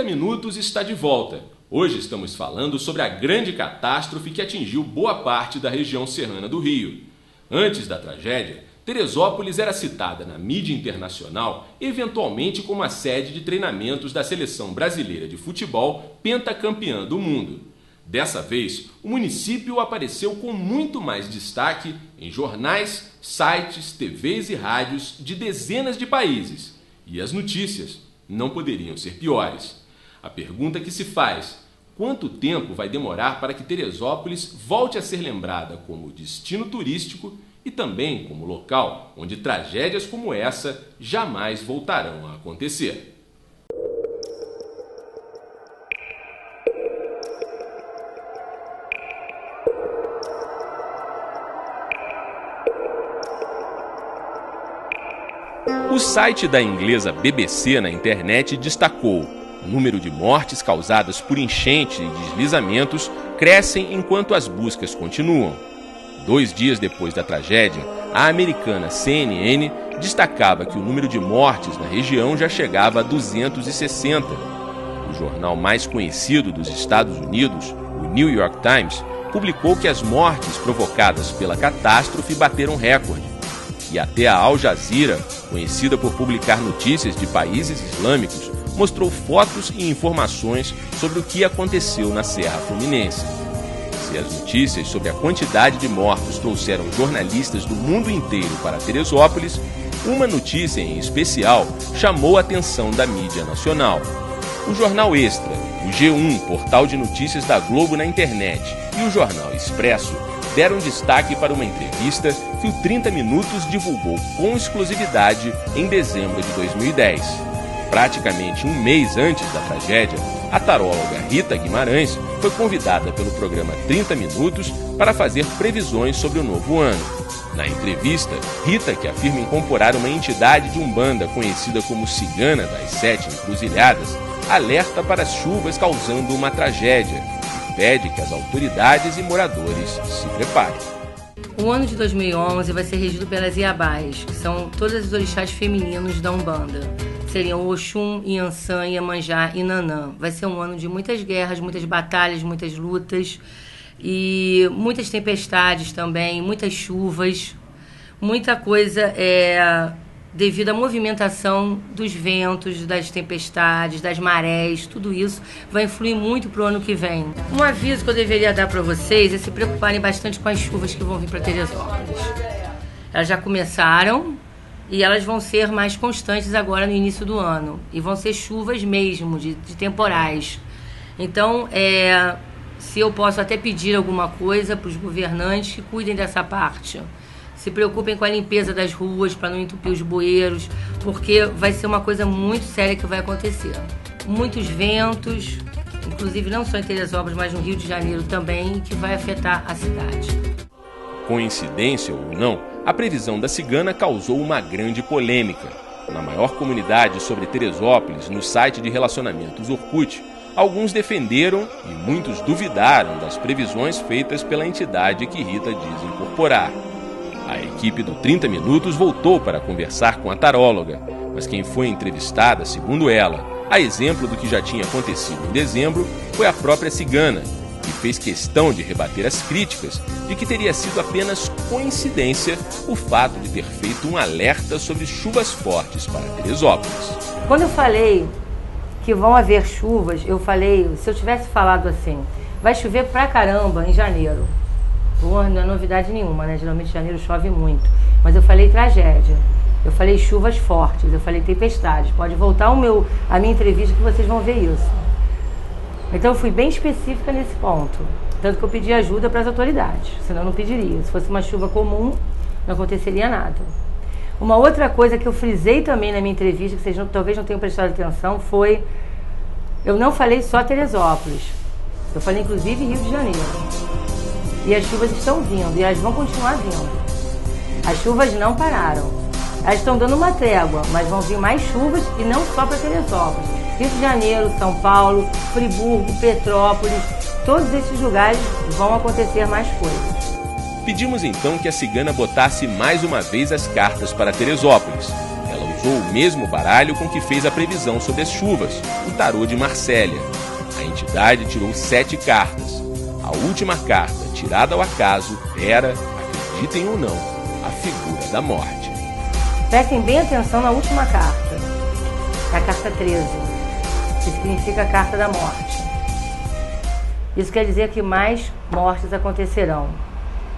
Minutos está de volta. Hoje estamos falando sobre a grande catástrofe que atingiu boa parte da região serrana do Rio. Antes da tragédia, Teresópolis era citada na mídia internacional eventualmente como a sede de treinamentos da seleção brasileira de futebol pentacampeã do mundo. Dessa vez, o município apareceu com muito mais destaque em jornais, sites, TVs e rádios de dezenas de países. E as notícias não poderiam ser piores. A pergunta que se faz: quanto tempo vai demorar para que Teresópolis volte a ser lembrada como destino turístico e também como local onde tragédias como essa jamais voltarão a acontecer? O site da inglesa BBC na internet destacou: o número de mortes causadas por enchente e deslizamentos crescem enquanto as buscas continuam. 2 dias depois da tragédia, a americana CNN destacava que o número de mortes na região já chegava a 260. O jornal mais conhecido dos Estados Unidos, o New York Times, publicou que as mortes provocadas pela catástrofe bateram recorde. E até a Al Jazeera, conhecida por publicar notícias de países islâmicos, mostrou fotos e informações sobre o que aconteceu na Serra Fluminense. Se as notícias sobre a quantidade de mortos trouxeram jornalistas do mundo inteiro para Teresópolis, uma notícia em especial chamou a atenção da mídia nacional. O Jornal Extra, o G1, portal de notícias da Globo na internet, e o Jornal Expresso deram destaque para uma entrevista que o 30 Minutos divulgou com exclusividade em dezembro de 2010. Praticamente um mês antes da tragédia, a taróloga Rita Guimarães foi convidada pelo programa 30 Minutos para fazer previsões sobre o novo ano. Na entrevista, Rita, que afirma incorporar uma entidade de Umbanda conhecida como Cigana das 7 Encruzilhadas, alerta para as chuvas causando uma tragédia e pede que as autoridades e moradores se preparem. O ano de 2011 vai ser regido pelas Iabás, que são todas os orixás femininos da Umbanda. Seriam Oxum, Iansã, Iemanjá e Nanã. Vai ser um ano de muitas guerras, muitas batalhas, muitas lutas e muitas tempestades também, muitas chuvas, muita coisa devido à movimentação dos ventos, das tempestades, das marés, tudo isso vai influir muito para o ano que vem. Um aviso que eu deveria dar para vocês é se preocuparem bastante com as chuvas que vão vir para Teresópolis. Elas já começaram e elas vão ser mais constantes agora no início do ano. E vão ser chuvas mesmo, de temporais. Então, se eu posso até pedir alguma coisa para os governantes, que cuidem dessa parte. Se preocupem com a limpeza das ruas para não entupir os bueiros, porque vai ser uma coisa muito séria que vai acontecer. Muitos ventos, inclusive não só em Teresópolis, mas no Rio de Janeiro também, que vai afetar a cidade. Coincidência ou não, a previsão da Cigana causou uma grande polêmica. Na maior comunidade sobre Teresópolis, no site de relacionamentos Orkut, alguns defenderam e muitos duvidaram das previsões feitas pela entidade que Rita diz incorporar. A equipe do 30 Minutos voltou para conversar com a taróloga, mas quem foi entrevistada, segundo ela, a exemplo do que já tinha acontecido em dezembro, foi a própria Cigana, que fez questão de rebater as críticas de que teria sido apenas coincidência o fato de ter feito um alerta sobre chuvas fortes para Teresópolis. Quando eu falei que vão haver chuvas, eu falei, se eu tivesse falado assim, vai chover pra caramba em janeiro. Não é novidade nenhuma, né? Geralmente em janeiro chove muito. Mas eu falei tragédia. Eu falei chuvas fortes, eu falei tempestades. Pode voltar a minha entrevista que vocês vão ver isso. Então eu fui bem específica nesse ponto. Tanto que eu pedi ajuda para as autoridades, senão eu não pediria. Se fosse uma chuva comum, não aconteceria nada. Uma outra coisa que eu frisei também na minha entrevista, que vocês talvez não tenham prestado atenção, foi... Eu não falei só Teresópolis. Eu falei inclusive Rio de Janeiro. E as chuvas estão vindo, e elas vão continuar vindo. As chuvas não pararam. Elas estão dando uma trégua, mas vão vir mais chuvas, e não só para Teresópolis. Rio de Janeiro, São Paulo, Friburgo, Petrópolis, todos esses lugares vão acontecer mais coisas. Pedimos então que a Cigana botasse mais uma vez as cartas para Teresópolis. Ela usou usou o mesmo baralho com que fez a previsão sobre as chuvas, o tarô de Marsella. A entidade tirou 7 cartas. A última carta, tirada ao acaso, era, acreditem ou não, a figura da morte. Prestem bem atenção na última carta, a carta 13, que significa a carta da morte. Isso quer dizer que mais mortes acontecerão.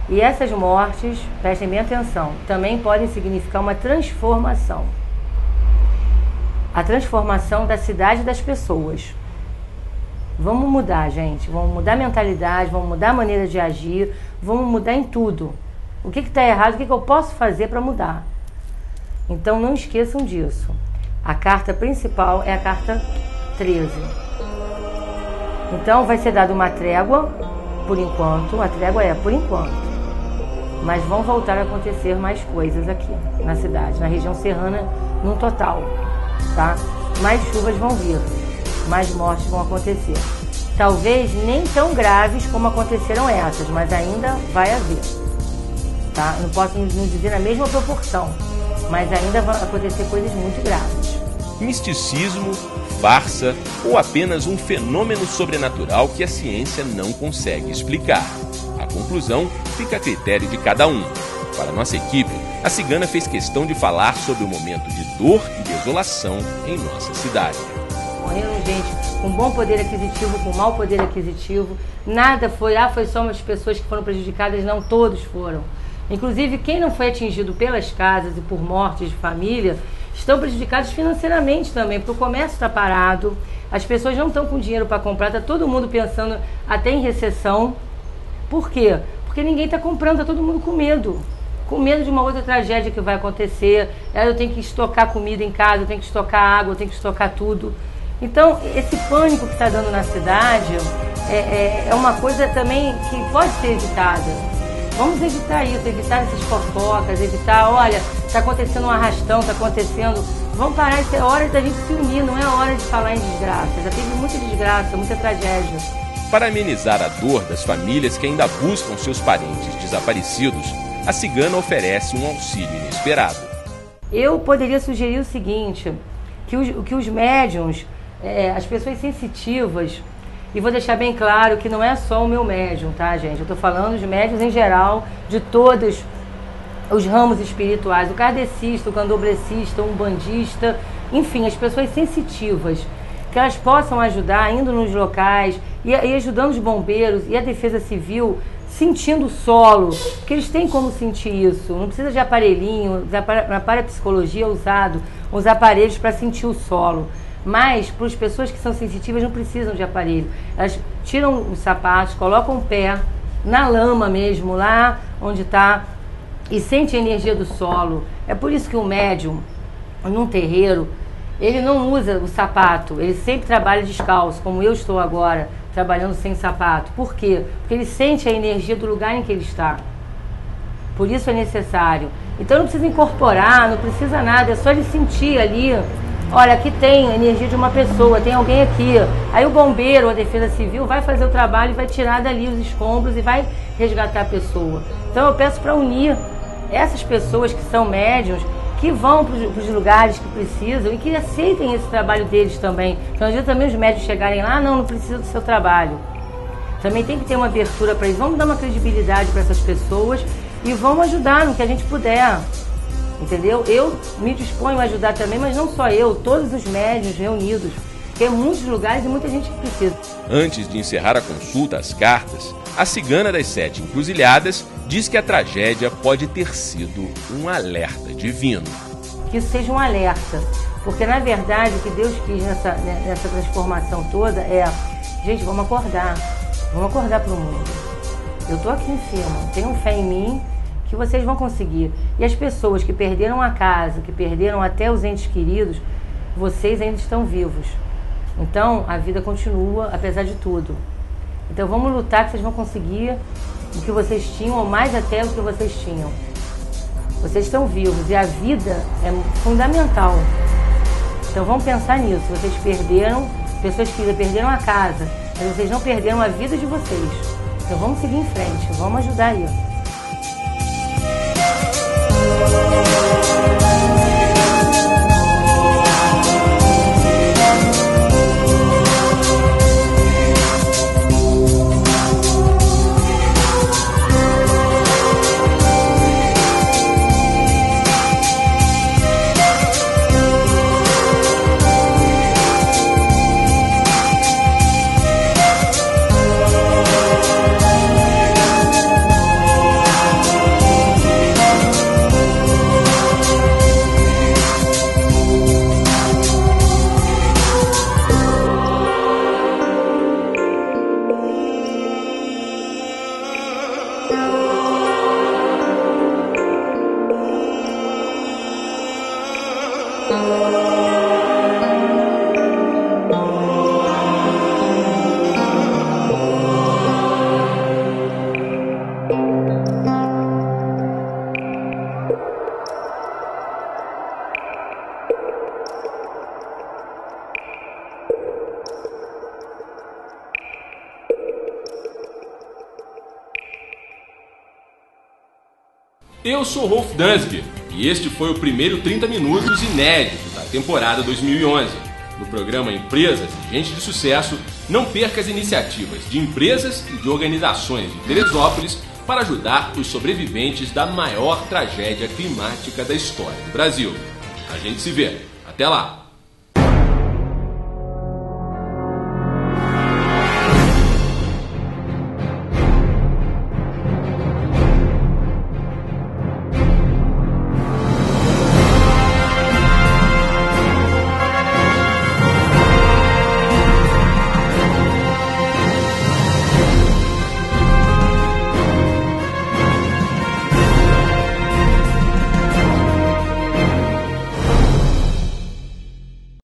E essas mortes, prestem bem atenção, também podem significar uma transformação. A transformação da cidade e das pessoas. Vamos mudar, gente. Vamos mudar a mentalidade, vamos mudar a maneira de agir, vamos mudar em tudo. O que está errado, o que eu posso fazer para mudar? Então não esqueçam disso. A carta principal é a carta 13. Então vai ser dada uma trégua, por enquanto. A trégua é por enquanto. Mas vão voltar a acontecer mais coisas aqui na cidade, na região serrana, no total, tá? Mais chuvas vão vir, mais mortes vão acontecer. Talvez nem tão graves como aconteceram essas, mas ainda vai haver, tá? Não posso não dizer na mesma proporção, mas ainda vão acontecer coisas muito graves. Misticismo, farsa ou apenas um fenômeno sobrenatural que a ciência não consegue explicar. A conclusão fica a critério de cada um. Para nossa equipe, a cigana fez questão de falar sobre o momento de dor e desolação em nossa cidade. Morreram gente com bom poder aquisitivo, com mau poder aquisitivo. Nada foi só umas pessoas que foram prejudicadas, não, todos foram. Inclusive, quem não foi atingido pelas casas e por mortes de família, estão prejudicados financeiramente também, porque o comércio está parado, as pessoas não estão com dinheiro para comprar, está todo mundo pensando até em recessão. Por quê? Porque ninguém está comprando, está todo mundo com medo de uma outra tragédia que vai acontecer. Eu tenho que estocar comida em casa, eu tenho que estocar água, eu tenho que estocar tudo. Então, esse pânico que está dando na cidade é uma coisa também que pode ser evitada. Vamos evitar isso, evitar essas fofocas, evitar, olha, está acontecendo um arrastão, está acontecendo... Vamos parar, isso é hora da gente se unir, não é hora de falar em desgraça. Já teve muita desgraça, muita tragédia. Para amenizar a dor das famílias que ainda buscam seus parentes desaparecidos, a cigana oferece um auxílio inesperado. Eu poderia sugerir o seguinte, que os médiums, as pessoas sensitivas, e vou deixar bem claro que não é só o meu médium, tá, gente? Eu estou falando de médiums em geral, de todos os ramos espirituais, o kardecista, o candomblessista, o umbandista, enfim, as pessoas sensitivas, que elas possam ajudar indo nos locais e ajudando os bombeiros e a defesa civil, sentindo o solo, porque eles têm como sentir isso. Não precisa de aparelhinho, na parapsicologia é usado os aparelhos para sentir o solo. Mas, para as pessoas que são sensitivas, não precisam de aparelho. Elas tiram os sapatos, colocam o pé na lama mesmo, lá onde está, e sente a energia do solo. É por isso que o médium, num terreiro, ele não usa o sapato, ele sempre trabalha descalço, como eu estou agora, trabalhando sem sapato. Por quê? Porque ele sente a energia do lugar em que ele está. Por isso é necessário. Então não precisa incorporar, não precisa nada, é só ele sentir ali, olha, aqui tem a energia de uma pessoa, tem alguém aqui. Aí o bombeiro ou a defesa civil vai fazer o trabalho e vai tirar dali os escombros e vai resgatar a pessoa. Então eu peço para unir essas pessoas que são médiuns, que vão para os lugares que precisam e que aceitem esse trabalho deles também. Então, às vezes também os médios chegarem lá, não precisa do seu trabalho. Também tem que ter uma abertura para eles. Vamos dar uma credibilidade para essas pessoas e vamos ajudar no que a gente puder. Entendeu? Eu me disponho a ajudar também, mas não só eu, todos os médios reunidos. Tem muitos lugares e muita gente que precisa. Antes de encerrar a consulta às cartas, a cigana das 7 encruzilhadas diz que a tragédia pode ter sido um alerta divino. Que isso seja um alerta, porque na verdade o que Deus quis nessa transformação toda é, gente, vamos acordar para o mundo. Eu estou aqui em cima, tenham fé em mim que vocês vão conseguir. E as pessoas que perderam a casa, que perderam até os entes queridos, vocês ainda estão vivos. Então a vida continua apesar de tudo. Então vamos lutar que vocês vão conseguir o que vocês tinham, ou mais até o que vocês tinham. Vocês estão vivos e a vida é fundamental. Então vamos pensar nisso. Vocês perderam, pessoas que perderam a casa, mas vocês não perderam a vida de vocês. Então vamos seguir em frente, vamos ajudar aí. Eu sou Rolf Dansby e este foi o primeiro 30 minutos inédito da temporada 2011. No programa Empresas e Gente de Sucesso, não perca as iniciativas de empresas e de organizações de Teresópolis para ajudar os sobreviventes da maior tragédia climática da história do Brasil. A gente se vê. Até lá!